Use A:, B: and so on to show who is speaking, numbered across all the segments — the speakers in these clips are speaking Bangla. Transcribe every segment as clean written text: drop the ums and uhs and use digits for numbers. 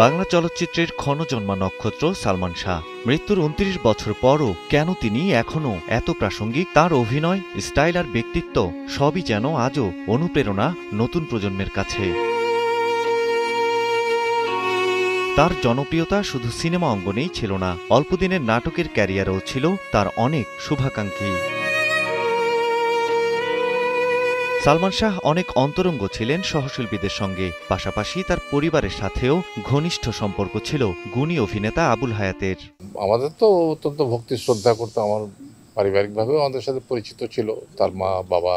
A: বাংলা চলচ্চিত্রের ক্ষণজন্মা নক্ষত্র সালমান শাহ মৃত্যুর ২৯ বছর পরও কেন তিনি এখনও এত প্রাসঙ্গিক? তার অভিনয়, স্টাইল আর ব্যক্তিত্ব সবই যেন আজও অনুপ্রেরণা নতুন প্রজন্মের কাছে। তার জনপ্রিয়তা শুধু সিনেমা অঙ্গনেই ছিল না, অল্পদিনের নাটকের ক্যারিয়ারেও ছিল তার অনেক শুভাকাঙ্ক্ষী। সালমান শাহ অনেক অন্তরঙ্গ ছিলেন সহশিল্পীদের সঙ্গে, পাশাপাশি তার পরিবারের সাথেও ঘনিষ্ঠ সম্পর্ক ছিল গুণী অভিনেতা আবুল হায়াতের।
B: আমাদের তো অত্যন্ত ভক্তি শ্রদ্ধা করতো, আমার পারিবারিকভাবেও আমাদের সাথে পরিচিত ছিল তার মা বাবা।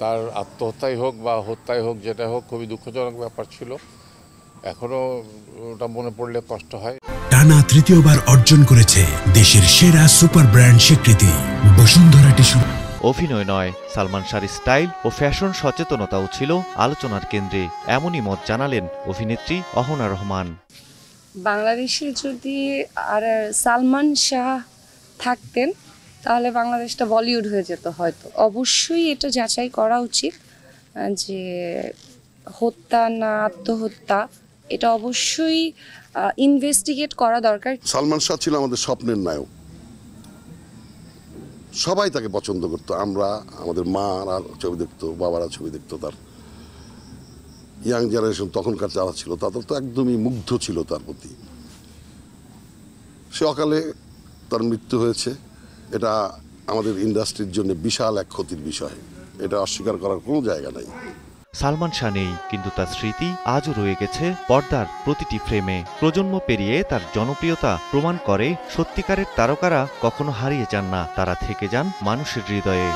B: তার আত্মহত্যাই হোক বা হত্যাই হোক, যেটা হোক, খুবই দুঃখজনক ব্যাপার ছিল। এখনো ওটা মনে পড়লে কষ্ট হয়।
C: টানা তৃতীয়বার অর্জন করেছে দেশের সেরা সুপার ব্র্যান্ড স্বীকৃতি বসুন্ধরা টিস্যু।
A: অভিনয় নয়, সালমান শাহর স্টাইল ও ফ্যাশন সচেতনতাও ছিল আলোচনার কেন্দ্রে, এমনই মত জানালেন অভিনেত্রী অহনা রহমান।
D: বাংলাদেশে যদি আর সালমান শাহ থাকতেন তাহলে বাংলাদেশটা বলিউড হয়ে যেত হয়তো। অবশ্যই এটা যাচাই করা উচিত যে হত্যা না আত্মহত্যা, এটা অবশ্যই ইনভেস্টিগেট করা দরকার।
E: সালমান শাহ ছিল আমাদের স্বপ্নের নায়ক, সবাই তাকে পছন্দ করতো। আমরা, আমাদের মারা ছবি দেখতো, বাবারা ছবি দেখতো, তার ইয়াং জেনারেশন তখনকার যারা ছিল তাদের তো একদমই মুগ্ধ ছিল তার প্রতি। সে অকালে তার মৃত্যু হয়েছে, এটা আমাদের ইন্ডাস্ট্রির জন্য বিশাল এক ক্ষতির বিষয়, এটা অস্বীকার করার কোনো জায়গা নাই।
A: সালমান শাহ নেই, কিন্তু তার স্মৃতি আজও রয়ে গেছে পর্দার প্রতিটি ফ্রেমে। প্রজন্ম পেরিয়ে তার জনপ্রিয়তা প্রমাণ করে সত্যিকারের তারকারা কখনো হারিয়ে যান না, তারা থেকে যান মানুষের হৃদয়ে।